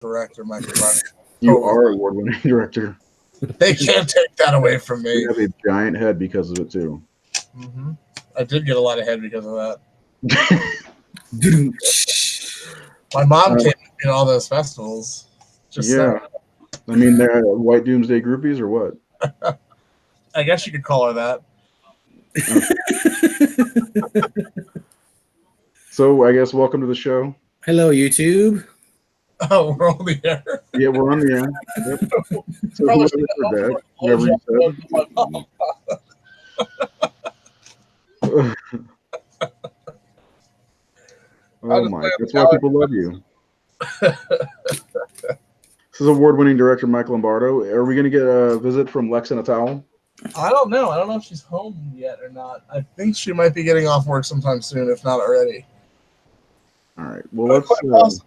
director, Michael Barton. You are award-winning director. They can't take that away from me. You have a giant head because of it too. Mm-hmm. I did get a lot of head because of that. My mom came in all those festivals. Just yeah. I mean, they're white doomsday groupies or what? I guess you could call her that. So I guess welcome to the show. Hello, YouTube. Oh, we're on the air. Yeah, we're on the air. Yep. So whoever you said. Oh my! That's why people love you. This is award-winning director Mike Lombardo. Are we going to get a visit from Lex in a towel? I don't know. I don't know if she's home yet or not. I think she might be getting off work sometime soon, if not already. All right. Well, let's.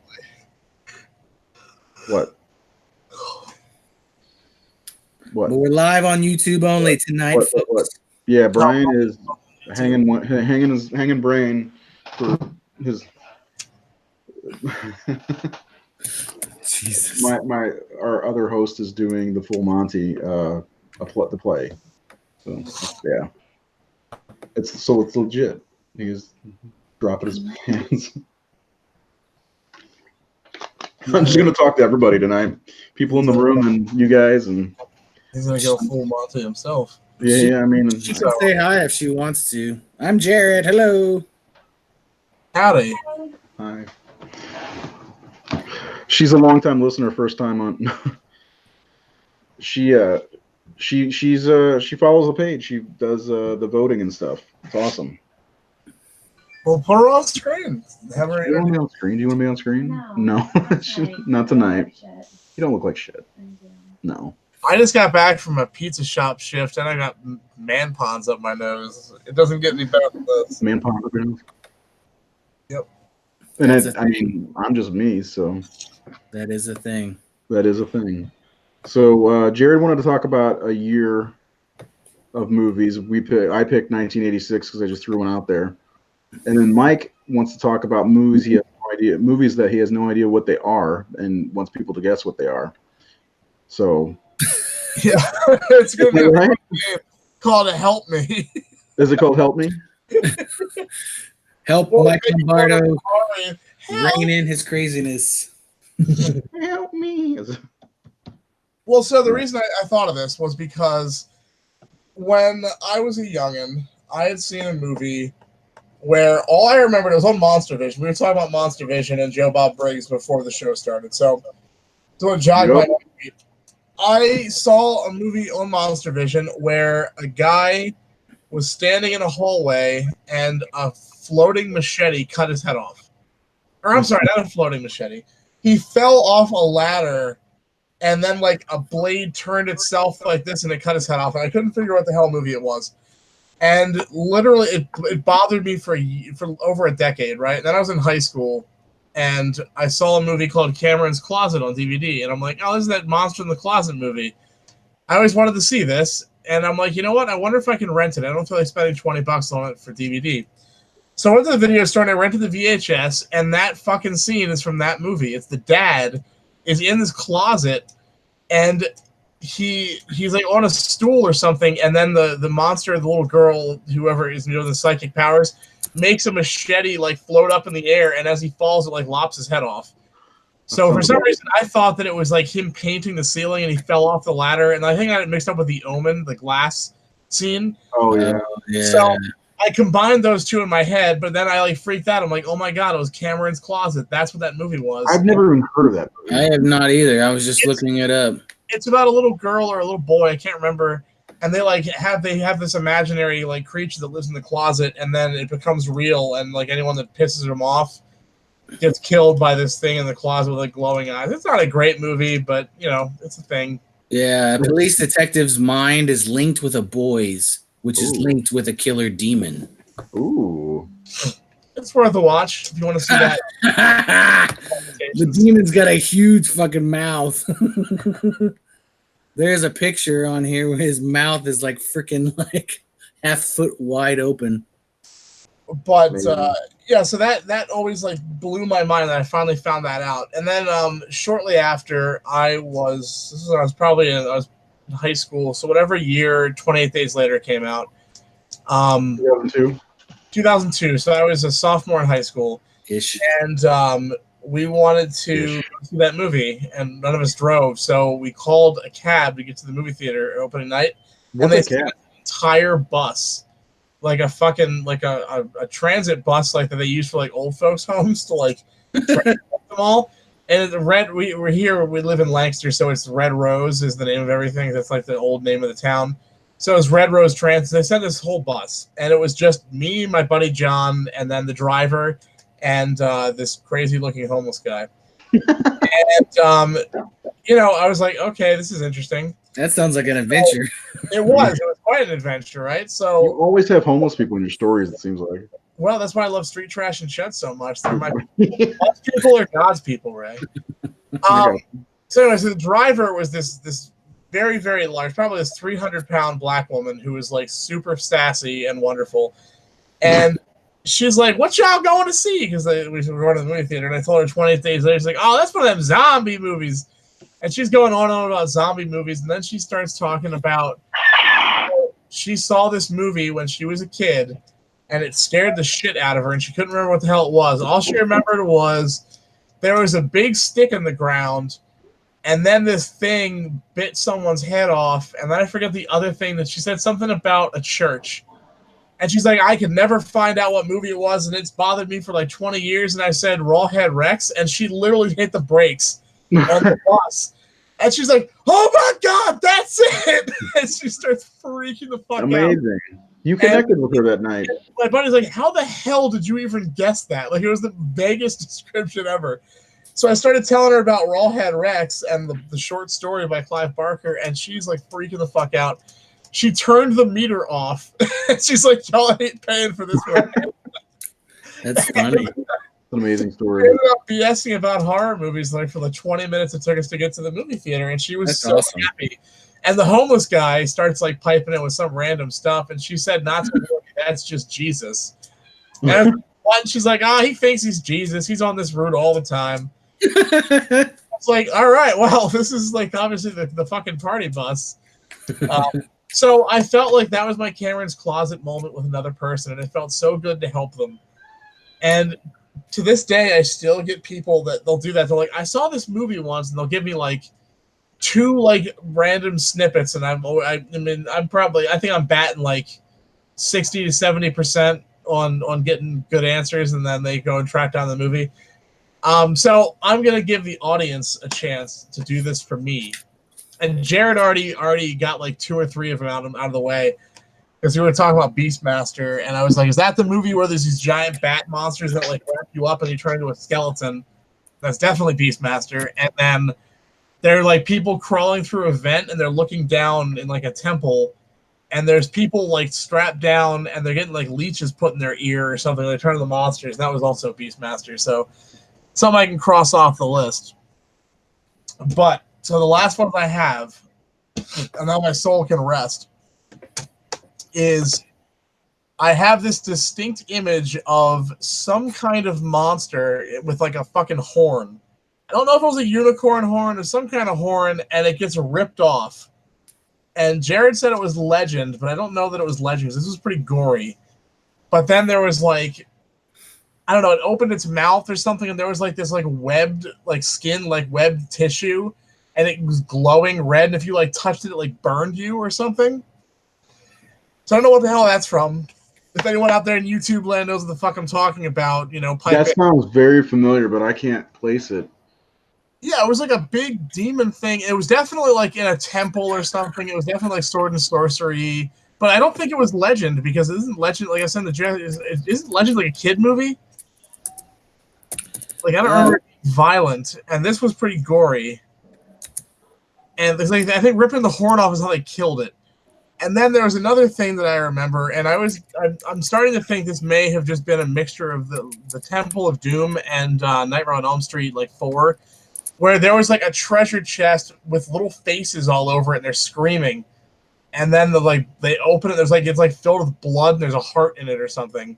What? What? We're live on YouTube only tonight, folks. What? Yeah, Brian is hanging brain for his. Jesus. Our other host is doing the full Monty the play. So yeah. It's legit. He's dropping his pants. I'm just gonna talk to everybody tonight. People in the room and you guys, and he's gonna go full Monty himself. Yeah, I mean, she can say hi if she wants to. I'm Jared. Hello. Howdy. Hi. She's a long-time listener, first time on. She follows the page. She does the voting and stuff. It's awesome. Well, put her on screen. Have her. Do you want to be on screen? Do you want to be on screen? No. Not tonight. You don't look like shit. No. I just got back from a pizza shop shift, and I got man ponds up my nose. It doesn't get any better than this. Man ponds up your nose? Yep. And I mean, I'm just me, so. That is a thing. That is a thing. So Jared wanted to talk about a year of movies. I picked 1986 because I just threw one out there. And then Mike wants to talk about movies he has no idea, movies that he has no idea what they are, and wants people to guess what they are. So, yeah, it's gonna be a game called "Help Me." Is it called "Help Me"? Help Mike Lombardo rein in his craziness. Help me. Well, so the reason I thought of this was because when I was a youngin', I had seen a movie where all I remembered, it was on Monster Vision. We were talking about Monster Vision and Joe Bob Briggs before the show started. So to jog my memory, I saw a movie on Monster Vision where a guy was standing in a hallway and a floating machete cut his head off. Or I'm sorry, not a floating machete. He fell off a ladder and then like a blade turned itself like this and it cut his head off. And I couldn't figure out what the hell movie it was. And literally, it bothered me for over a decade, right? And then I was in high school, and I saw a movie called Cameron's Closet on DVD, and I'm like, oh, this is that Monster in the Closet movie. I always wanted to see this, and I'm like, you know what? I wonder if I can rent it. I don't feel like spending $20 on it for DVD. So I went to the video store, and I rented the VHS, and that fucking scene is from that movie. It's the dad is in this closet, and he's like on a stool or something, and then the monster, the little girl, whoever is, the psychic powers, makes a machete like float up in the air, and as he falls, it like lops his head off. So for some reason, I thought that it was like him painting the ceiling, and he fell off the ladder, and I think I had it mixed up with The Omen, the glass scene. Oh yeah. So I combined those two in my head, but then I like freaked out. I'm like, oh my god, it was Cameron's Closet. That's what that movie was. I've never even heard of that movie. I have not either. I was just looking it up. It's about a little girl or a little boy, I can't remember, and they have this imaginary like creature that lives in the closet, and then it becomes real, and like anyone that pisses them off gets killed by this thing in the closet with like glowing eyes. It's not a great movie, but it's a thing. Yeah, a police detective's mind is linked with a boy's, which is linked with a killer demon. Ooh. It's worth a watch if you want to see that. The demon's got a huge fucking mouth. There's a picture on here where his mouth is like freaking like half foot wide open. But yeah, so that always like blew my mind that I finally found that out. And then shortly after, I was probably I was in high school, so whatever year 28 Days Later came out. 2002. 2002. So I was a sophomore in high school, Ish. and we wanted to go see that movie, and none of us drove, so we called a cab to get to the movie theater opening night. What's and a cab? An entire bus, like a fucking like a transit bus, like that they use for like old folks' homes to like transport them all. And the red, we're here. We live in Lancaster, so it's Red Rose is the name of everything. That's like the old name of the town. So it's Red Rose Transit. They sent this whole bus, and it was just me, my buddy John, and then the driver, and this crazy-looking homeless guy. And I was like, okay, this is interesting. That sounds like an adventure. It was quite an adventure, right? So you always have homeless people in your stories. It seems like. Well, that's why I love Street Trash and Shut so much. They're my people are God's people, right? So anyway, so the driver was this very, very large, probably this 300-pound black woman who was like super sassy and wonderful. And she's like, "What y'all going to see?" Because we were going to the movie theater, and I told her 28 Days Later. She's like, "Oh, that's one of them zombie movies." And she's going on and on about zombie movies, and then she starts talking about she saw this movie when she was a kid, and it scared the shit out of her, and she couldn't remember what the hell it was. All she remembered was there was a big stick in the ground, and then this thing bit someone's head off, and then I forget the other thing that she said something about a church. And she's like, I could never find out what movie it was, and it's bothered me for like 20 years, and I said Rawhead Rex, and she literally hit the brakes on the bus. And she's like, oh my God, that's it! And she starts freaking the fuck out. Amazing. You connected with her that night. My buddy's like, how the hell did you even guess that? Like, it was the vaguest description ever. So I started telling her about Rawhead Rex and the short story by Clive Barker, and she's like freaking the fuck out. She turned the meter off. She's like, y'all ain't paying for this one. That's funny. An amazing We story. ended up BSing about horror movies like for the 20 minutes it took us to get to the movie theater, and she was awesome. Happy. And the homeless guy starts like piping in with some random stuff, and she said, not to worry, that's just Jesus. And she's like, he thinks he's Jesus. He's on this route all the time. It's like, all right, well, this is like obviously the fucking party bus. So I felt like that was my Cameron's Closet moment with another person, and it felt so good to help them. And to this day, I still get people that they'll do that. They're like, I saw this movie once, and they'll give me like 2 like random snippets, and I think I'm batting like 60 to 70% on getting good answers, and then they go and track down the movie. So I'm gonna give the audience a chance to do this for me. And Jared already got like 2 or 3 of them out of the way, because we were talking about Beastmaster, and I was like, is that the movie where there's these giant bat monsters that like wrap you up and you turn into a skeleton? That's definitely Beastmaster. And then they're like people crawling through a vent, and they're looking down in like a temple, and there's people like strapped down, and they're getting like leeches put in their ear or something. They turn into monsters. That was also Beastmaster. So something I can cross off the list. But so the last one I have, and now my soul can rest, is I have this distinct image of some kind of monster with like a fucking horn. I don't know if it was a unicorn horn or some kind of horn, and it gets ripped off. And Jared said it was Legend, but I don't know that it was Legend. This was pretty gory. But then there was like, I don't know, it opened its mouth or something, and there was like this like webbed like skin, like webbed tissue, and it was glowing red, and if you like touched it, it like burned you or something. So I don't know what the hell that's from. If anyone out there in YouTube land knows what the fuck I'm talking about, That sounds very familiar, but I can't place it. Yeah, it was like a big demon thing. It was definitely like in a temple or something. It was definitely like sword and sorcery. But I don't think it was Legend, because isn't Legend, like I said in the chat, isn't Legend like a kid movie? Like, I don't remember it being violent, and this was pretty gory. And like, I think ripping the horn off is how they killed it. And then there was another thing that I remember, and I'm starting to think this may have just been a mixture of the Temple of Doom and Nightmare on Elm Street, like 4, where there was like a treasure chest with little faces all over it, and they're screaming. And then they open it, it's like filled with blood, and there's a heart in it or something.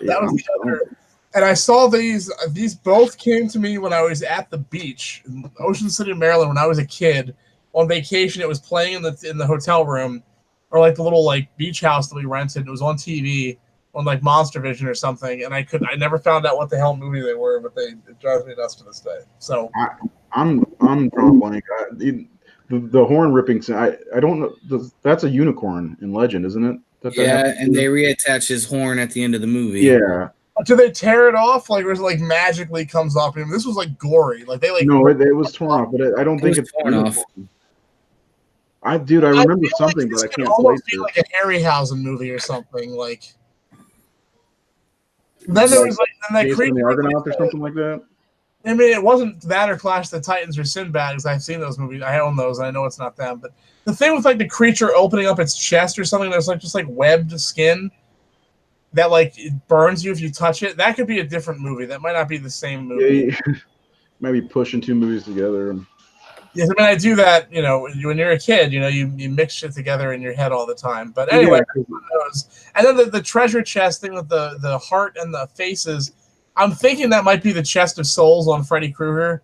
That was the other. And I saw these. These both came to me when I was at the beach in Ocean City, Maryland, when I was a kid on vacation. It was playing in the hotel room, or like the little like beach house that we rented. It was on TV on like Monster Vision or something, and I never found out what the hell movie they were, but it drives me nuts to this day. So I'm drawing blank. The horn ripping. I don't know. That's a unicorn in Legend, isn't it? And they reattach his horn at the end of the movie. Yeah. Do they tear it off? Like, or is it like magically comes off him? This was like gory. Like they like. No, it was torn off, but I don't think it's torn off. I remember something, but I can't place it. Like a Harryhausen movie or something. Like. Then there was like that Jason the Argonaut or something like that. I mean, it wasn't that or Clash of the Titans or Sinbad, because I've seen those movies. I own those, and I know it's not them. But the thing with like the creature opening up its chest or something, there's like just like webbed skin that like it burns you if you touch it. That could be a different movie. That might not be the same movie. Yeah, maybe pushing two movies together. Yes, I mean, I do that. You know, when you're a kid, you know, you mix shit together in your head all the time. But anyway, and then the treasure chest thing with the heart and the faces. I'm thinking that might be the chest of souls on Freddy Krueger,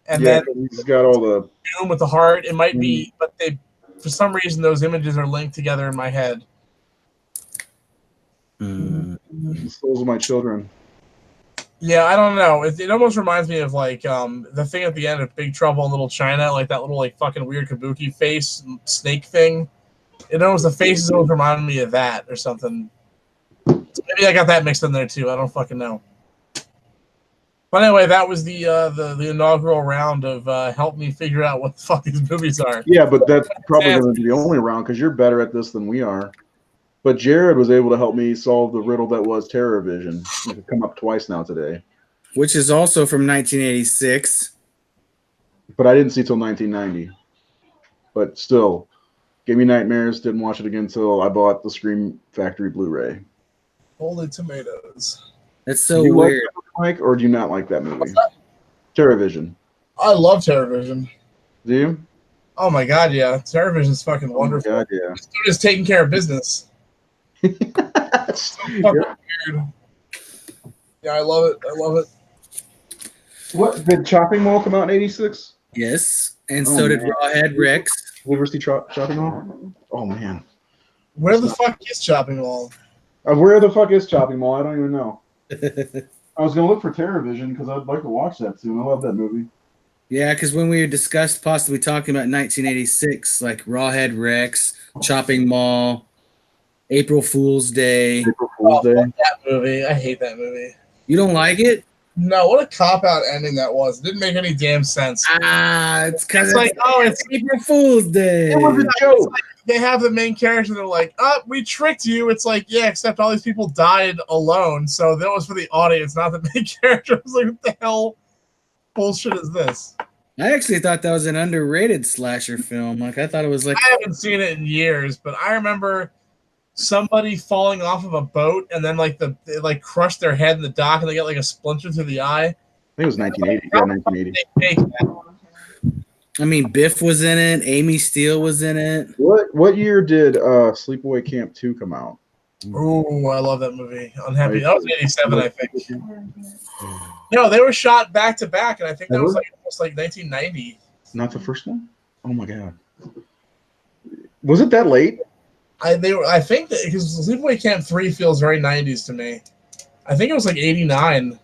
and then he's got all the Doom with the heart. It might be, but they, for some reason, those images are linked together in my head. The souls of my children. Yeah, I don't know. It almost reminds me of like the thing at the end of Big Trouble in Little China, like that little like fucking weird kabuki face snake thing. It almost the faces almost reminded me of that or something. So maybe I got that mixed in there too. I don't fucking know. But anyway, that was the inaugural round of help me figure out what the fuck these movies are. Yeah, but that's probably going to be the only round because you're better at this than we are. But Jared was able to help me solve the riddle that was TerrorVision. It could come up twice now today. Which is also from 1986. But I didn't see till 1990. But still, gave me nightmares. Didn't watch it again until I bought the Scream Factory Blu-ray. Holy tomatoes. That's so weird. Mike, or do you not like that movie? TerrorVision. I love TerrorVision. Do you? Oh my god, yeah. TerrorVision's fucking wonderful. Oh my god, yeah. This dude is taking care of business. So fucking weird. Yeah, I love it. I love it. What did Chopping Mall come out in '86? Yes, and so did Rawhead Rex. Liberty Chopping Mall. Oh man, where the fuck is Chopping Mall? Where the fuck is Chopping Mall? I don't even know. I was gonna look for TerrorVision because I'd like to watch that soon. I love that movie. Yeah, because when we discussed possibly talking about 1986, like Rawhead Rex, Chopping Mall, April Fool's Day. April Fool's Day. That movie. I hate that movie. You don't like it? No, what a cop-out ending that was. It didn't make any damn sense. It's because it's like, oh, it's April Fool's Day. It was a joke. Like, they have the main character, they're like, oh, we tricked you. It's like, yeah, except all these people died alone. So that was for the audience, not the main character. I was like, what the hell bullshit is this? I actually thought that was an underrated slasher film. Like, I thought it was like... I haven't seen it in years, but I remember somebody falling off of a boat and then like they like crushed their head in the dock and they got like a splinter through the eye. I think it was 1980. Yeah, 1980. I mean, Biff was in it. Amy Steele was in it. What year did Sleepaway Camp 2 come out? Ooh, I love that movie. Unhappy. That was 87, I think. No, they were shot back to back, and I think that was like almost like 1990. Not the first one? Oh my god. Was it that late? I think that because Sleepaway Camp 3 feels very 90s to me. I think it was like 89.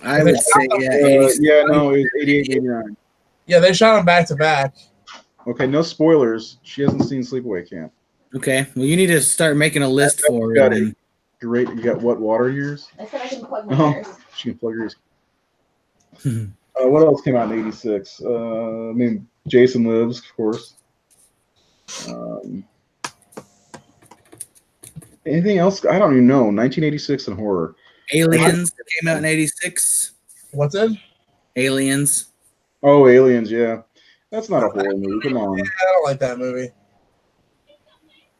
I would say, yeah, no, it was 88, 89. Yeah, they shot them back to back. Okay, no spoilers. She hasn't seen Sleepaway Camp. Okay, well, you need to start making a list for it. Great. You got what, water ears? I said I can plug my ears. She can plug her ears. What else came out in '86? I mean, Jason Lives, of course. Anything else? I don't even know. 1986 and horror. Aliens came out in '86. What's it? Aliens. Oh, Aliens, yeah. That's not a horror movie. Come on. Yeah, I don't like that movie.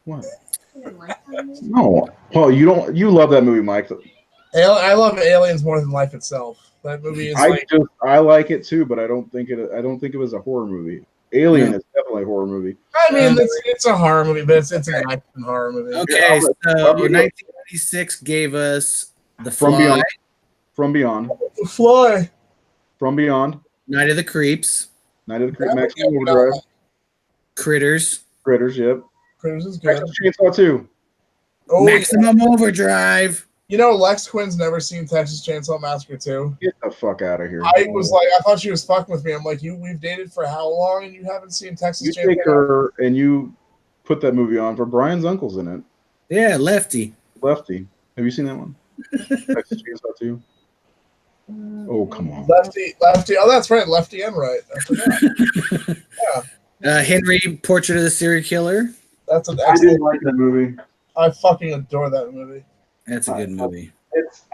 What? No. Well, you love that movie, Mike. I love Aliens more than life itself. That movie is I like it too, but I don't think it was a horror movie. Alien is definitely a horror movie. I mean, it's a horror movie, but it's an action horror movie. Okay, so 1986 gave us The From Fly, Beyond. From Beyond. The Fly. From Beyond. Night of the Creeps, Night of the Creep. Yeah, Maximum yeah, Overdrive. Critters, Critters. Yep. Critters is good. Texas Chainsaw 2. Oh, yeah. Maximum Overdrive. You know, Lex Quinn's never seen Texas Chainsaw Massacre 2. Get the fuck out of here. I was like, I thought she was fucking with me. I'm like, we've dated for how long and you haven't seen Texas You Chainsaw take her and you put that movie on for Brian's uncle's in it. Yeah, Lefty. Lefty. Have you seen that one? Texas Chainsaw 2. Oh, come on. Lefty. Oh, that's right. Lefty and right. I forgot. Henry, Portrait of the Serial Killer. That's an I excellent. didn't like that movie. I fucking adore that movie. That's a good movie.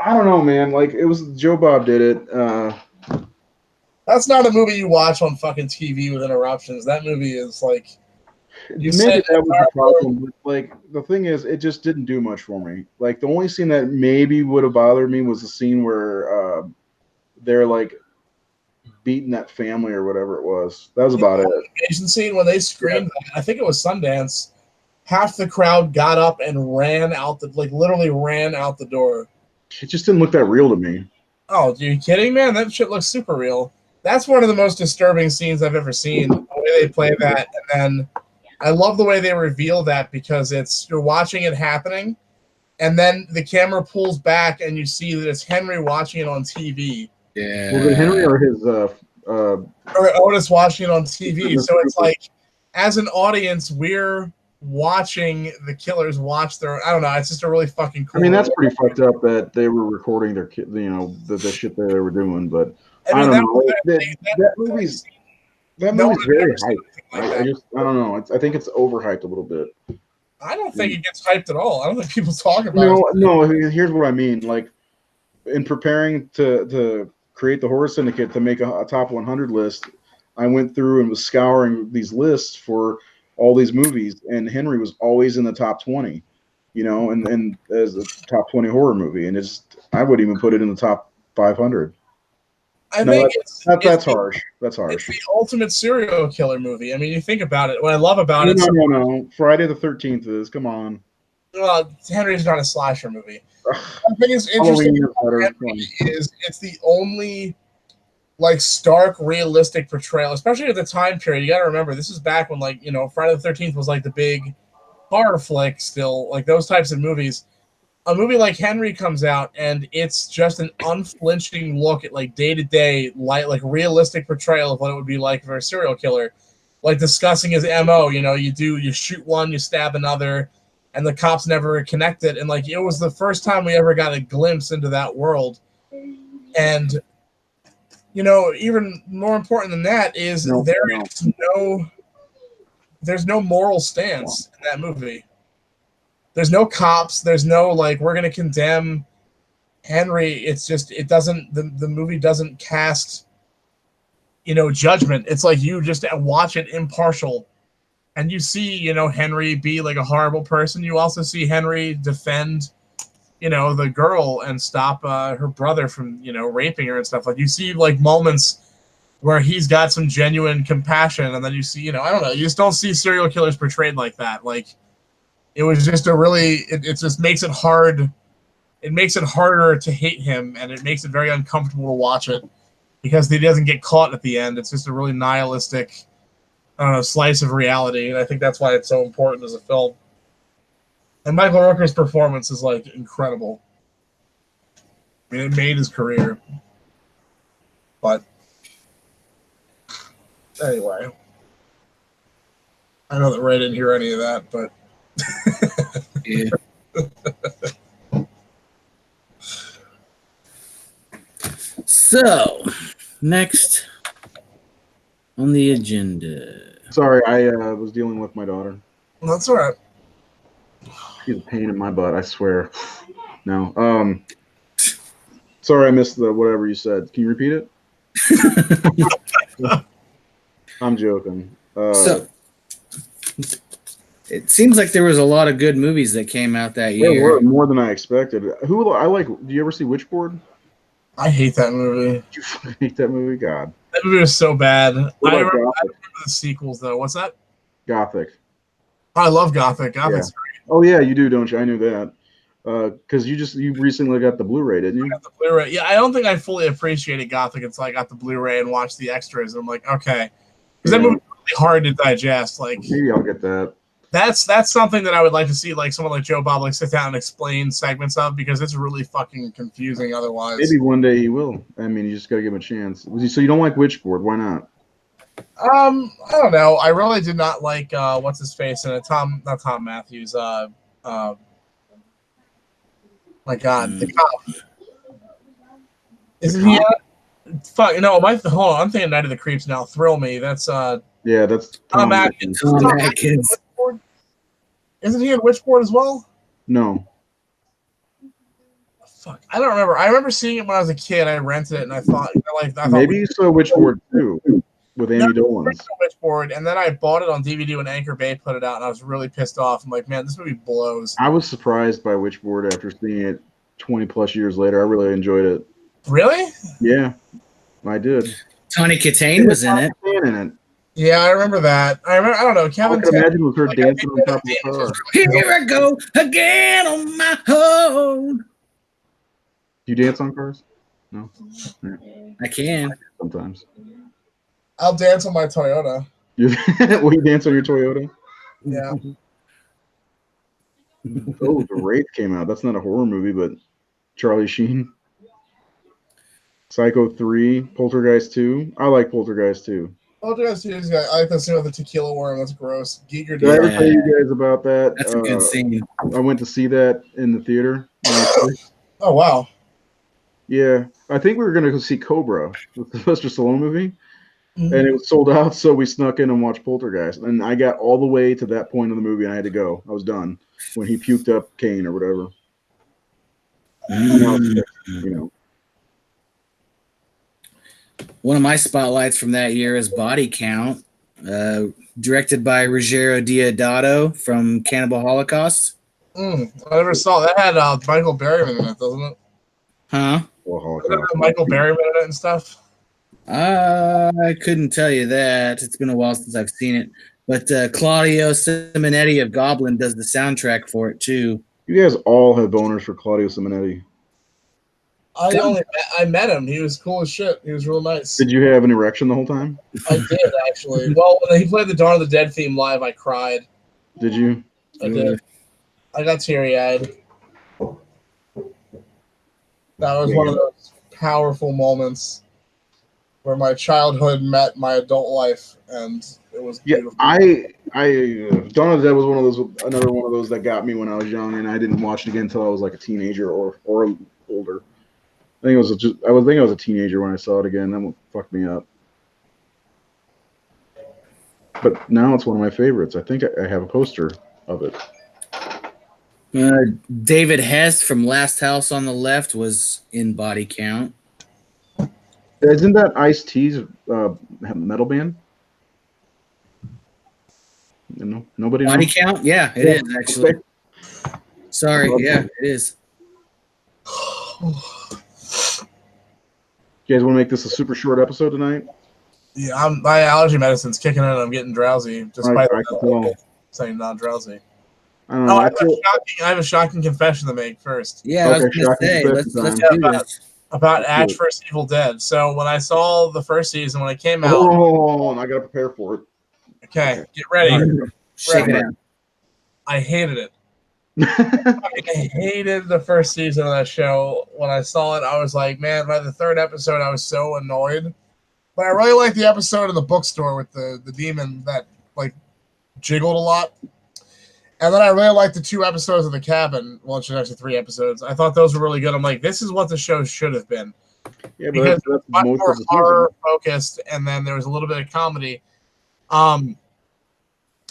I don't know, man. Like, it was Joe Bob did it. That's not a movie you watch on fucking TV with interruptions. That movie is like. Maybe that was the problem. But, like, the thing is, it just didn't do much for me. Like, the only scene that maybe would have bothered me was the scene where they're like beating that family or whatever it was. That was about it. The Asian scene when they screamed, I think it was Sundance. Half the crowd got up and ran out literally ran out the door. It just didn't look that real to me. Oh, are you kidding, man? That shit looks super real. That's one of the most disturbing scenes I've ever seen. The way they play that, and then I love the way they reveal that because you're watching it happening, and then the camera pulls back and you see that it's Henry watching it on TV. Yeah. Was it Henry or his Or Otis watching it on TV. So it's like, as an audience, we're watching the killers watch their. I don't know. It's just a really fucking cool. I mean, that's pretty fucked up that they were recording their kid, the shit that they were doing. But I don't know. That movie's very hyped. I don't know. I think it's overhyped a little bit. I don't think it gets hyped at all. I don't think people talk about it. No. Here's what I mean. Like, in preparing to create the Horror Syndicate to make a top 100 list, I went through and was scouring these lists for all these movies, and Henry was always in the top 20, and as a top 20 horror movie, and I wouldn't even put it in the top 500. That's harsh. That's harsh. It's the ultimate serial killer movie. I mean, you think about it. What I love about it. No. Friday the 13th is. Come on. Well, Henry's not a slasher movie. I think it's interesting. It's the only stark realistic portrayal, especially at the time period. You got to remember, this is back when Friday the 13th was like the big horror flick. Still, like those types of movies. A movie like Henry comes out, and it's just an unflinching look at day-to-day, realistic portrayal of what it would be like for a serial killer, discussing his MO. You shoot one, you stab another, and the cops never connected. And it was the first time we ever got a glimpse into that world. And even more important than that is there's no moral stance in that movie. There's no cops. There's no we're going to condemn Henry. It's just the movie doesn't cast judgment. It's like you just watch it impartial, and you see Henry be a horrible person. You also see Henry defend the girl and stop her brother from raping her and stuff. You see moments where he's got some genuine compassion, and then you see I don't know. You just don't see serial killers portrayed like that. It was just it just makes it hard. It makes it harder to hate him, and it makes it very uncomfortable to watch it because he doesn't get caught at the end. It's just a really nihilistic, slice of reality, and I think that's why it's so important as a film. And Michael Rooker's performance is incredible. I mean, it made his career. But anyway, I know that Ray didn't hear any of that, but. Yeah. So, next on the agenda. Sorry, I was dealing with my daughter. That's all right. She's a pain in my butt, I swear. No. Sorry, I missed the whatever you said. Can you repeat it? I'm joking. So, it seems like there was a lot of good movies that came out that year. There were more than I expected. Do you ever see Witchboard? I hate that movie. You fucking hate that movie? God. That movie was so bad. I remember the sequels, though. What's that? Gothic. I love Gothic. Gothic's great. Oh, yeah, you do, don't you? I knew that. Because you recently got the Blu-ray, didn't you? The Blu-ray. Yeah, I don't think I fully appreciated Gothic until I got the Blu-ray and watched the extras. And I'm like, okay, because that movie's really hard to digest. Like, maybe I'll get that. That's something that I would like to see, like someone like Joe Bob, like sit down and explain segments of, because it's really fucking confusing otherwise. Maybe one day he will. I mean, you just got to give him a chance. So you don't like Witchboard? Why not? I don't know. I really did not like what's his face in it. Not Tom Matthews. My God, the cop. Isn't he? Fuck, no. Hold on. I'm thinking Night of the Creeps now. Thrill Me. That's yeah, that's Tom Atkins. Tom Atkins. Isn't he in Witchboard as well? No. Fuck, I don't remember. I remember seeing it when I was a kid. I rented it and I thought Maybe you saw Witchboard too with Andy Dolan. Witchboard, and then I bought it on DVD when Anchor Bay put it out, and I was really pissed off. I'm like, man, this movie blows. I was surprised by Witchboard after seeing it 20 plus years later. I really enjoyed it. Really? Yeah, I did. Tawny Katane was in it. Yeah, I remember that. I don't know. Kevin. I can imagine with her dancing on top of the car. Here I go again on my own. Do you dance on cars? No. Yeah. I can sometimes. I'll dance on my Toyota. Will you dance on your Toyota? Yeah. Oh, The Wraith came out. That's not a horror movie, but Charlie Sheen. Psycho 3, Poltergeist 2. I like Poltergeist 2. Poltergeist 2 is I like the scene with the tequila worm. That's gross. Giger. Did I ever tell you guys about that? That's a good scene. I went to see that in the theater. Oh, wow. Yeah. I think we were going to go see Cobra, the Sylvester Stallone movie. Mm-hmm. And it was sold out, so we snuck in and watched Poltergeist. And I got all the way to that point of the movie, and I had to go. I was done when he puked up Kane or whatever. You know. One of my spotlights from that year is Body Count, directed by Ruggiero Deodato from Cannibal Holocaust. I never saw that. Had Michael Berryman in it, doesn't it? Huh? Michael Berryman in it and stuff. I couldn't tell you that. It's been a while since I've seen it. But Claudio Simonetti of Goblin does the soundtrack for it too. You guys all have boners for Claudio Simonetti. I met him. He was cool as shit. He was real nice. Did you have an erection the whole time? I did, actually. Well, when he played the Dawn of the Dead theme live, I cried. Did you? I did. I got teary-eyed. That was one of those powerful moments where my childhood met my adult life, and it was beautiful. Dawn of the Dead was another one of those that got me when I was young, and I didn't watch it again until I was like a teenager or older. I think I was a teenager when I saw it again. That fucked me up. But now it's one of my favorites. I think I have a poster of it. David Hess from Last House on the Left was in Body Count. Isn't that Ice-T's metal band? No, nobody knows? Body Count? Yeah, it is actually. Sorry, yeah, it is. You guys want to make this a super short episode tonight? Yeah, my allergy medicine's kicking in and I'm getting drowsy. Despite saying not drowsy. I have a shocking confession to make first. Yeah, I was going to say, let's do this. About Ash vs. Evil Dead. So when I saw the first season, when it came out... Hold on, I got to prepare for it. Okay, get ready. Shake it out. I hated it. I hated the first season of that show. When I saw it, I was like, man, by the third episode, I was so annoyed. But I really liked the episode in the bookstore with the demon that like jiggled a lot. And then I really liked the 2 episodes of The Cabin. Well, it's actually 3 episodes. I thought those were really good. I'm like, this is what the show should have been. Yeah, but because that's much more horror focused, and then there was a little bit of comedy.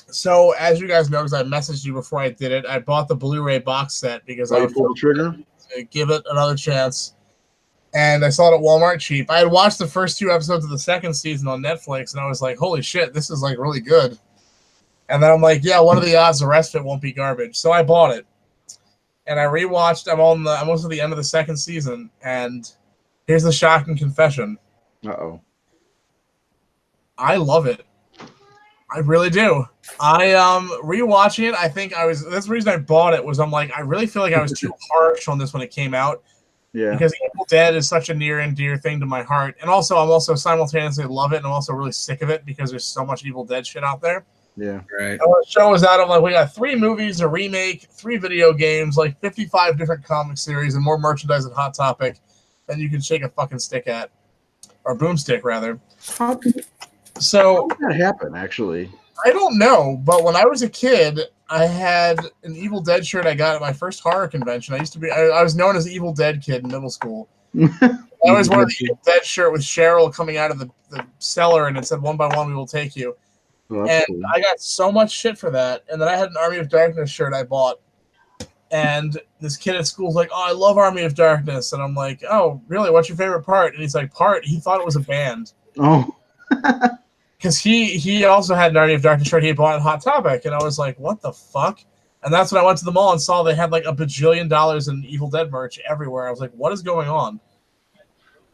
So as you guys know, because I messaged you before I did it, I bought the Blu-ray box set because I pulled the trigger to give it another chance. And I saw it at Walmart cheap. I had watched the first 2 episodes of the second season on Netflix, and I was like, holy shit, this is like really good. And then I'm like, yeah, what are the odds the rest of it won't be garbage? So I bought it. And I rewatched. I'm almost at the end of the second season, and here's the shocking confession. Uh-oh. I love it. I really do. I rewatching it. I think that's the reason I bought it was I'm like I really feel like I was too harsh on this when it came out. Yeah. Because Evil Dead is such a near and dear thing to my heart, and also I'm also simultaneously love it, and I'm also really sick of it because there's so much Evil Dead shit out there. Yeah. Right. And when the show was out, I'm like, we got 3 movies, a remake, 3 video games, like 55 different comic series, and more merchandise at Hot Topic than you can shake a fucking stick at, or boomstick rather. How did that happen? Actually, I don't know, but when I was a kid, I had an Evil Dead shirt I got at my first horror convention. I was known as the Evil Dead kid in middle school. I always wore the Evil Dead shirt with Cheryl coming out of the cellar, and it said, "One by one, we will take you." And cool. I got so much shit for that. And then I had an Army of Darkness shirt I bought. And this kid at school's like, "Oh, I love Army of Darkness." And I'm like, "Oh, really? What's your favorite part?" And he's like, "Part." He thought it was a band. Oh. Because he also had an Army of Darkness shirt he bought at Hot Topic. And I was like, what the fuck? And that's when I went to the mall and saw they had like $1 bajillion in Evil Dead merch everywhere. I was like, what is going on?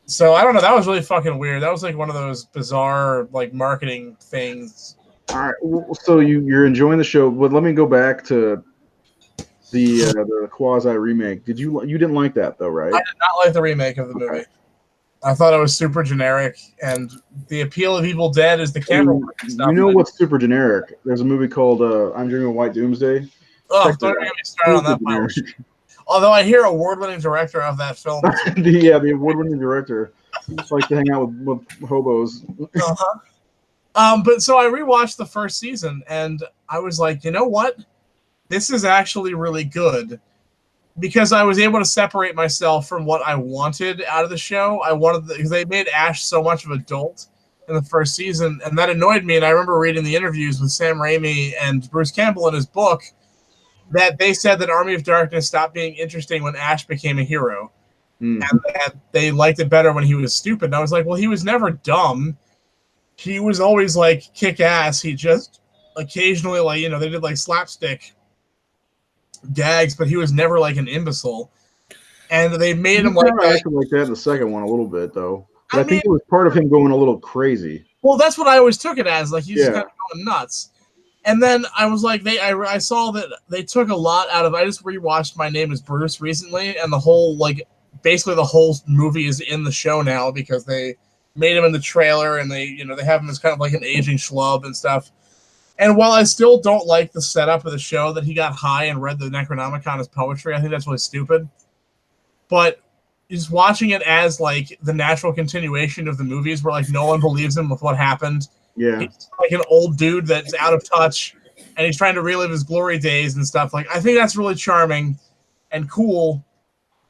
So I don't know. That was really fucking weird. That was like one of those bizarre like marketing things. All right. Well, so you're enjoying the show, but let me go back to the quasi remake. You didn't like that though, right? I did not like the remake of the movie. I thought it was super generic, and the appeal of Evil Dead is the camera work and stuff. You know what's super generic? There's a movie called I'm Dreaming of White Doomsday. Oh, don't get me started on that pile. Although I hear award-winning director of that film. the award-winning director just likes to hang out with hobos. But so I rewatched the first season, and I was like, you know what? This is actually really good. Because I was able to separate myself from what I wanted out of the show. Because they made Ash so much of an adult in the first season, and that annoyed me. And I remember reading the interviews with Sam Raimi and Bruce Campbell in his book that they said that Army of Darkness stopped being interesting when Ash became a hero. And that they liked it better when he was stupid. And I was like, well, he was never dumb. He was always like kick ass. He just occasionally they did like slapstick gags, but he was never like an imbecile. And they made him like that. Acted like that in the second one a little bit though. I think it was part of him going a little crazy. Well, that's what I always took it as. Like he's just kind of going nuts. And then I was like, I saw that they took a lot out of. I just rewatched My Name Is Bruce recently, and the whole basically the whole movie is in the show now because they made him in the trailer, and they have him as kind of like an aging schlub and stuff. And while I still don't like the setup of the show that he got high and read the Necronomicon as poetry, I think that's really stupid. But just watching it as like the natural continuation of the movies where like no one believes him with what happened. Yeah. He's like an old dude that's out of touch and he's trying to relive his glory days and stuff. Like I think that's really charming and cool.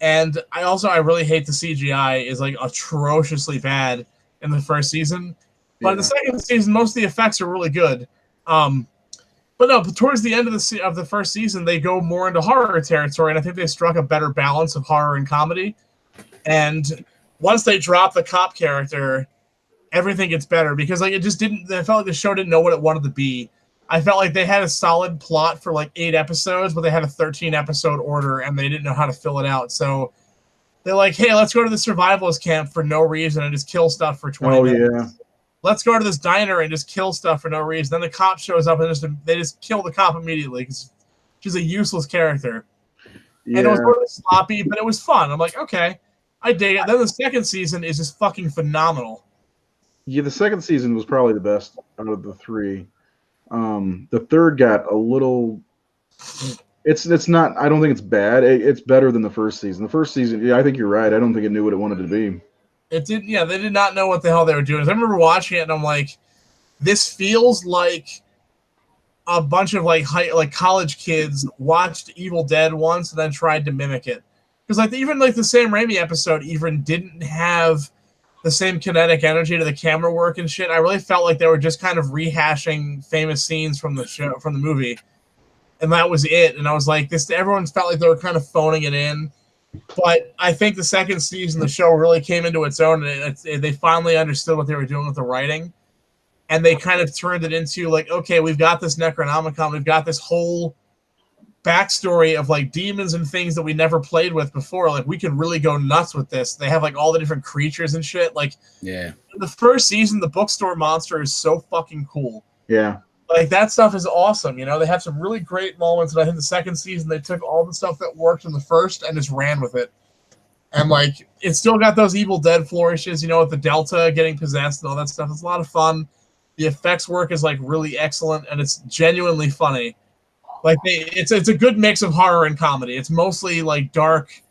And I really hate the CGI is like atrociously bad in the first season. But in the second season, most of the effects are really good. But towards the end of the first season, they go more into horror territory, and I think they struck a better balance of horror and comedy. And once they drop the cop character, everything gets better because I felt like the show didn't know what it wanted to be. I felt like they had a solid plot for like 8 episodes, but they had a 13-episode order, and they didn't know how to fill it out. So they're like, "Hey, let's go to the survivalist camp for no reason and just kill stuff for 20 minutes." Yeah. Let's go to this diner and just kill stuff for no reason. Then the cop shows up and they just kill the cop immediately because she's a useless character. Yeah. And it was really sloppy, but it was fun. I'm like, okay, I dig it. Then the second season is just fucking phenomenal. Yeah, the second season was probably the best out of the 3. The third got a little. It's not. I don't think it's bad. It's better than the first season. The first season, yeah, I think you're right. I don't think it knew what it wanted to be. It did, yeah. They did not know what the hell they were doing. I remember watching it, and I'm like, "This feels like a bunch of like college kids watched Evil Dead once and then tried to mimic it." Because even the Sam Raimi episode even didn't have the same kinetic energy to the camera work and shit. I really felt like they were just kind of rehashing famous scenes from the show, from the movie, and that was it. And I was like, everyone felt like they were kind of phoning it in. But I think the second season, the show really came into its own, and they finally understood what they were doing with the writing, and they kind of turned it into like, okay, we've got this Necronomicon, we've got this whole backstory of like demons and things that we never played with before. Like we could really go nuts with this. They have like all the different creatures and shit. Like, yeah, in the first season, the bookstore monster is so fucking cool. Yeah, Like, that stuff is awesome. You know, they have some really great moments, and I think the second season they took all the stuff that worked in the first and just ran with it. And like, it's still got those Evil Dead flourishes, you know, with the Delta getting possessed and all that stuff. It's a lot of fun. The effects work is like really excellent, and it's genuinely funny. Like, it's a good mix of horror and comedy. It's mostly like dark,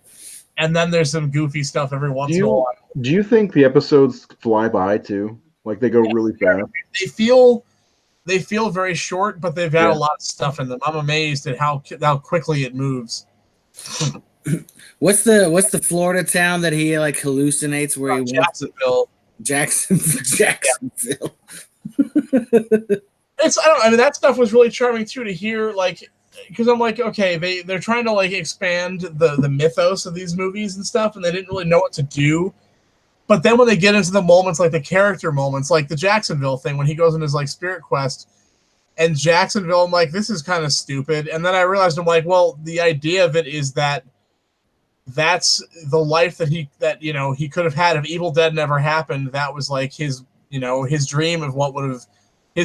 and then there's some goofy stuff every once in a while. Do you think the episodes fly by too? Like, they go really fast? They feel very short, but they've got a lot of stuff in them. I'm amazed at how quickly it moves. What's the Florida town that he like hallucinates where he Jacksonville. Jacksonville. I mean, that stuff was really charming too to hear, like, because I'm like, okay, they're trying to like expand the mythos of these movies and stuff, and they didn't really know what to do. But then when they get into the moments, like the character moments, like the Jacksonville thing, when he goes on his like spirit quest, and Jacksonville, I'm like, this is kind of stupid. And then I realized, I'm like, well, the idea of it is that that's the life that he could have had if Evil Dead never happened. That was like his dream of what would have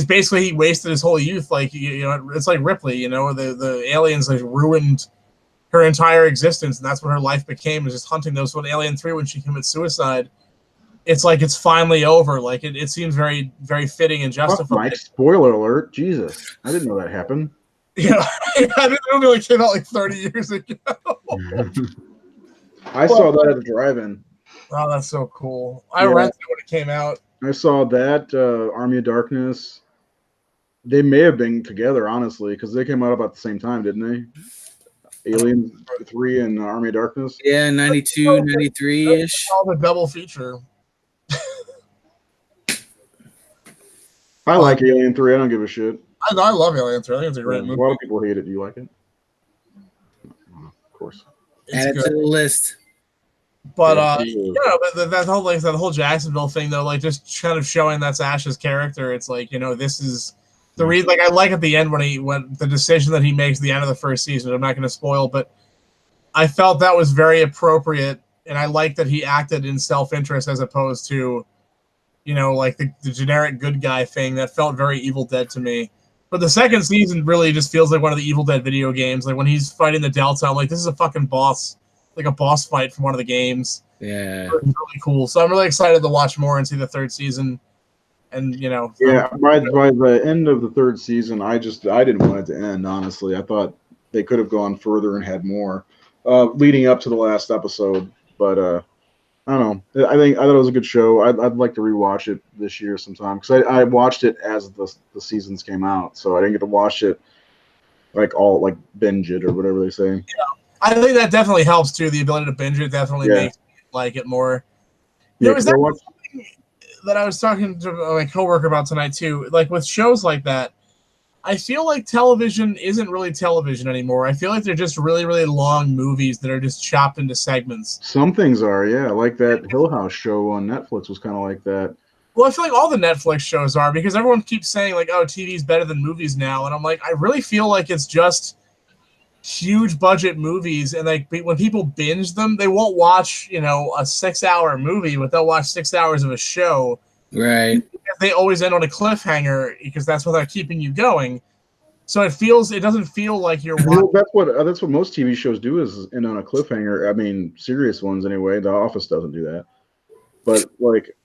basically he wasted his whole youth. Like, it's like Ripley, the aliens like ruined her entire existence, and that's what her life became, is just hunting those. When Alien 3, when she commits suicide, it's like it's finally over. Like, it seems very, very fitting and justified. Mike, spoiler alert. Jesus. I didn't know that happened. Yeah, I think the movie like came out like 30 years ago. I saw that at the drive-in. Oh, that's so cool. I rented it when it came out. I saw that, Army of Darkness. They may have been together, honestly, because they came out about the same time, didn't they? Alien 3 and Army of Darkness? Yeah, 92, 93-ish. All the double feature. I like Alien 3. I don't give a shit. I love Alien 3. I think it's a great movie. A lot of people hate it. Do you like it? Of course. Add it to the list. But but that whole Jacksonville thing, though, like, just kind of showing that's Ash's character. It's like, this is the reason. Like, I like at the end when the decision that he makes at the end of the first season. I'm not going to spoil, but I felt that was very appropriate, and I like that he acted in self-interest as opposed to, like the generic good guy thing that felt very Evil Dead to me. But the second season really just feels like one of the Evil Dead video games. Like, when he's fighting the Delta, I'm like, this is a fucking boss. Like a boss fight from one of the games. Yeah. It's really cool. So I'm really excited to watch more and see the third season. And, Yeah, by the end of the third season, I didn't want it to end, honestly. I thought they could have gone further and had more leading up to the last episode. But I don't know. I thought it was a good show. I'd like to rewatch it this year sometime, because I watched it as the seasons came out. So I didn't get to watch it like binge it or whatever they say. Yeah. I think that definitely helps too. The ability to binge it definitely makes me like it more. There was something that I was talking to my coworker about tonight too. Like, with shows like that, I feel like television isn't really television anymore. I feel like they're just really, really long movies that are just chopped into segments. Some things are, yeah. Like that Hill House show on Netflix was kind of like that. Well, I feel like all the Netflix shows are, because everyone keeps saying like, "Oh, TV's better than movies now," and I'm like, I really feel like it's just huge budget movies, and like when people binge them, they won't watch a 6-hour movie, but they'll watch 6 hours of a show, right? They always end on a cliffhanger because that's what they're keeping you going. So it doesn't feel like you're watching. Well, that's what most TV shows do, is end on a cliffhanger. I mean, serious ones anyway. The Office doesn't do that, but like,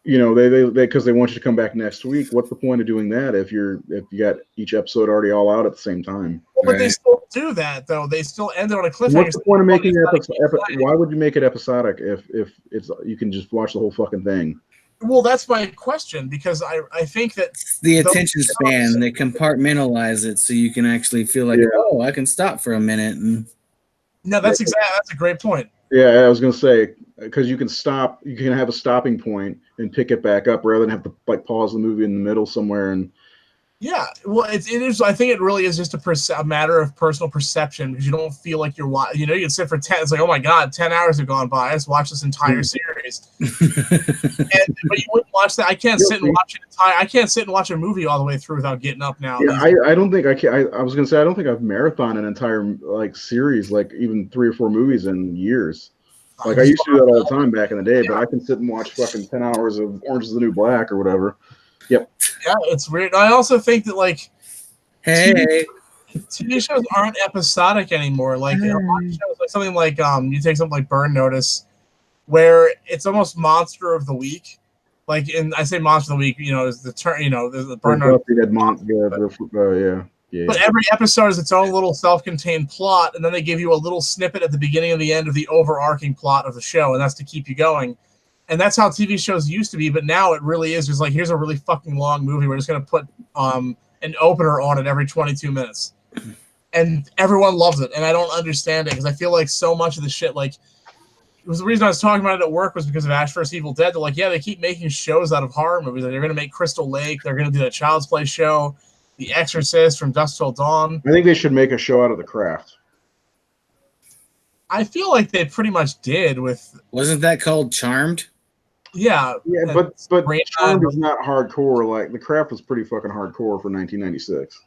they because they want you to come back next week. What's the point of doing that if you got each episode already all out at the same time? Well, but they still do that though. They still end it on a cliffhanger. What's the point of making it why would you make it episodic if it's you can just watch the whole fucking thing? Well, that's my question, because I think that the attention span, they compartmentalize it so you can actually feel like, oh, I can stop for a minute. And no, that's a great point. Yeah, I was gonna say, because you can have a stopping point and pick it back up rather than have to like pause the movie in the middle somewhere. And yeah, well, it is. I think it really is just a matter of personal perception, because you don't feel like you're watching. You can sit for 10. It's like, oh my god, 10 hours have gone by. I just watched this entire series. But you wouldn't watch that. I can't sit and watch a movie all the way through without getting up now. Yeah, I don't think I can. I was gonna say, I don't think I've marathoned an entire like series, like even 3 or 4 movies in years. Like, I used to do that all the time back in the day, but I can sit and watch fucking 10 hours of Orange is the New Black or whatever. Yep. Yeah, it's weird. I also think that like Hey, TV shows aren't episodic anymore. Like a lot of shows, like something like you take something like Burn Notice, where it's almost monster of the week. Like I say monster of the week, is the term, the Burn Notice. Yeah. But every episode is its own little self-contained plot, and then they give you a little snippet at the beginning and the end of the overarching plot of the show, and that's to keep you going. And that's how TV shows used to be, but now it really is just like, here's a really fucking long movie. We're just going to put an opener on it every 22 minutes. And everyone loves it, and I don't understand it, because I feel like so much of the shit, like, it was the reason I was talking about it at work was because of Ash vs. Evil Dead. They're like, yeah, they keep making shows out of horror movies. Like, they're going to make Crystal Lake. They're going to do the Child's Play show. The Exorcist, From Dusk Till Dawn. I think they should make a show out of The Craft. I feel like they pretty much did with. Wasn't that called Charmed? Yeah. But Charmed is not hardcore. Like The Craft was pretty fucking hardcore for 1996.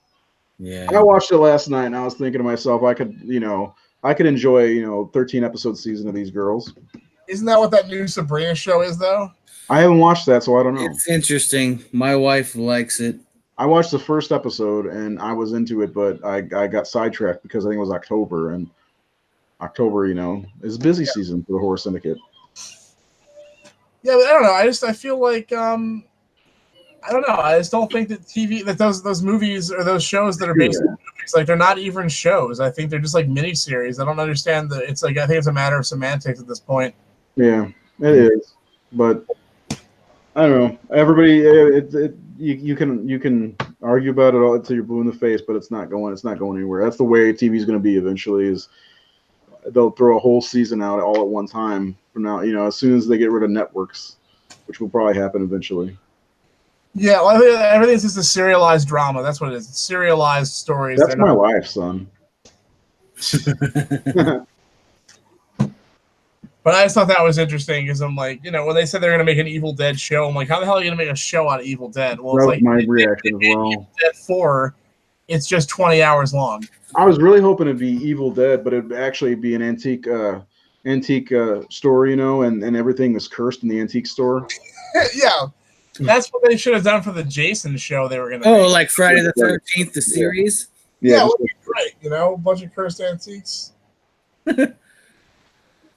Yeah. I watched it last night, and I was thinking to myself, I could enjoy 13 episode season of these girls. Isn't that what that new Sabrina show is, though? I haven't watched that, so I don't know. It's interesting. My wife likes it. I watched the first episode and I was into it, but I got sidetracked because I think it was October, and October, is busy season for the Horror Syndicate. Yeah, but I don't know. I feel like I don't know. I just don't think that those movies or those shows that are based on movies, like, they're not even shows. I think they're just like miniseries. I don't understand it's like, I think it's a matter of semantics at this point. Yeah, it is. But I don't know. Everybody, you can argue about it all until you're blue in the face, but it's not going anywhere. That's the way TV is going to be eventually. Is they'll throw a whole season out all at one time from now. As soon as they get rid of networks, which will probably happen eventually. Yeah, well, I think everything's just a serialized drama. That's what it is. It's serialized stories. That's my life, son. But I just thought that was interesting, because I'm like, when they said they're going to make an Evil Dead show, I'm like, how the hell are you going to make a show out of Evil Dead? Well, that it's was like my reaction as well. Evil Dead 4, it's just 20 hours long. I was really hoping it'd be Evil Dead, but it'd actually be an antique store, and everything was cursed in the antique store. Yeah. That's what they should have done for the Jason show they were going to make. Like Friday the 13th, the series? Yeah, it would be great, a bunch of cursed antiques. All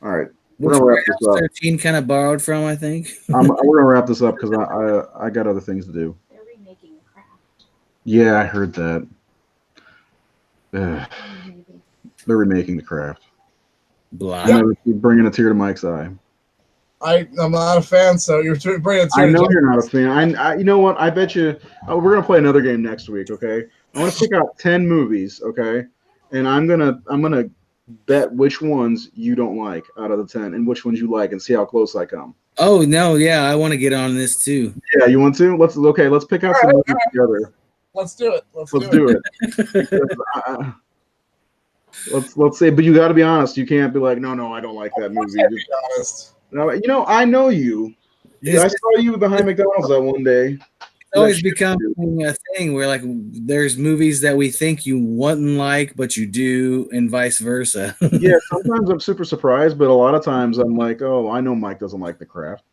right. We're gonna wrap this up. 13 kind of borrowed from, I think. We're gonna wrap this up because I got other things to do. They're remaking The Craft. Yeah, I heard that. They're remaking The Craft. Blah. You're bringing a tear to Mike's eye. I'm not a fan, so you're bringing a tear. I know you're not a fan. I you know what? I bet you. We're gonna play another game next week. Okay. I want to pick out 10 movies. Okay, and I'm gonna bet which ones you don't like out of the 10 and which ones you like, and see how close I come. Oh no, yeah, I want to get on this too. Yeah, you want to? Let's pick out some movies together. Let's do it. Let's do it. Let's say, but you got to be honest. You can't be like, no, I don't like that movie. Be honest. I know you. I saw you behind McDonald's that one day. It's always becoming a thing where, like, there's movies that we think you wouldn't like, but you do, and vice versa. Yeah, sometimes I'm super surprised, but a lot of times I'm like, oh, I know Mike doesn't like The Craft.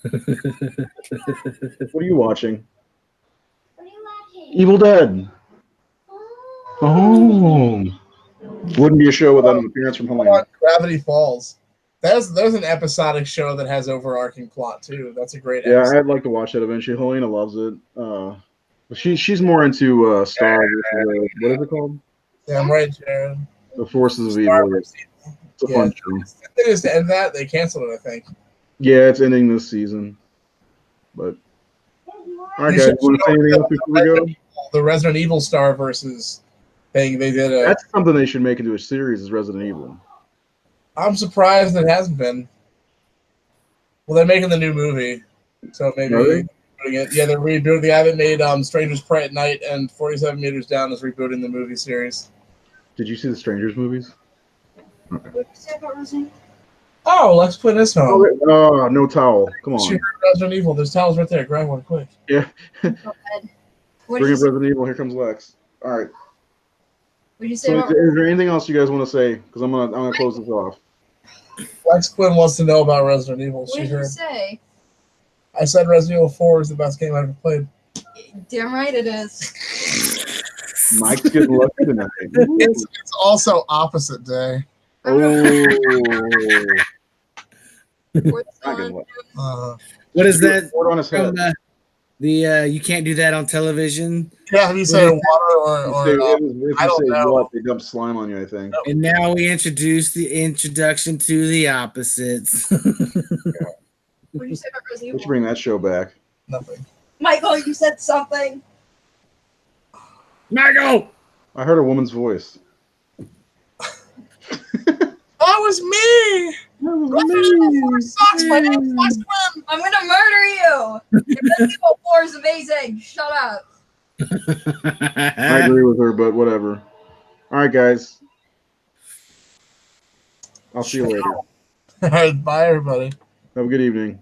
What are you watching? What are you watching? Evil Dead. Oh. Wouldn't be a show without an appearance from Helene. Gravity Falls. There's an episodic show that has overarching plot too. That's a great episode. Yeah, I'd like to watch that eventually. Helena loves it. She's more into Star. What is it called? Yeah, I'm right, Jared. The Forces of Evil. It's a fun show. It is to end that. They canceled it, I think. Yeah, it's ending this season. But all right, guys. Want to say anything else before we go? The Resident Evil Star versus thing they did. That's something they should make into a series. Is Resident Evil. I'm surprised it hasn't been. Well, they're making the new movie, so maybe rebooting it. Yeah, they're rebooting. They haven't made Strangers Pray at Night, and 47 Meters Down is rebooting the movie series. Did you see the Strangers movies? Okay. What did you say about Resident Evil? Oh, let's put this home. Oh, no towel. Come on. She heard Resident Evil. There's towels right there. Grab one quick. Yeah. Bring up Resident Evil. Here comes Lex. All right. What did you say? So is there anything else you guys want to say? Because I'm gonna close this off. Lex Quinn wants to know about Resident Evil. What did you say? I said Resident Evil 4 is the best game I've ever played. Damn right it is. Mike's getting lucky tonight. It's also opposite day. Oh, What's not getting on? lucky. What is that? Word on his head. From, you can't do that on television. Yeah, if you say water or If I you don't say know. what, they dump slime on you, I think. And now we introduce the introduction to the opposites. What did you say about Resident We should Evil? bring that show back. nothing. Michael, you said something. Michael! I heard a woman's voice. That was me. Sucks. My name's West Wind. I'm gonna murder you. Resident Evil 4 is amazing. Shut up. I agree with her, but whatever. All right, guys. I'll see you later. All right, bye everybody. Have a good evening.